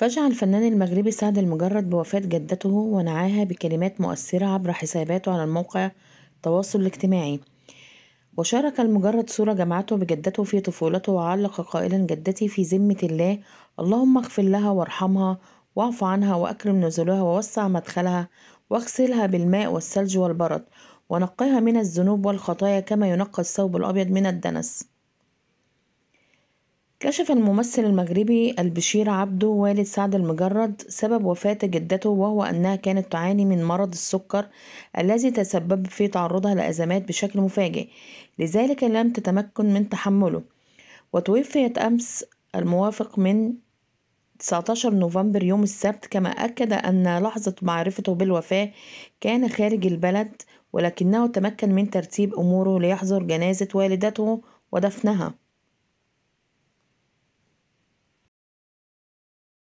فاجأ الفنان المغربي سعد المجرد بوفاة جدته ونعاها بكلمات مؤثرة عبر حساباته على الموقع التواصل الاجتماعي. وشارك المجرد صورة جمعته بجدته في طفولته وعلق قائلا: جدتي في ذمة الله، اللهم اغفر لها وارحمها واعف عنها وأكرم نزلها ووسع مدخلها واغسلها بالماء والثلج والبرد ونقها من الذنوب والخطايا كما ينقى الثوب الأبيض من الدنس. كشف الممثل المغربي البشير عبده والد سعد المجرد سبب وفاة جدته، وهو أنها كانت تعاني من مرض السكر الذي تسبب في تعرضها لأزمات بشكل مفاجئ، لذلك لم تتمكن من تحمله. وتوفيت أمس الموافق من 19 نوفمبر يوم السبت، كما أكد أن لحظة معرفته بالوفاة كان خارج البلد، ولكنه تمكن من ترتيب أموره ليحضر جنازة والدته ودفنها.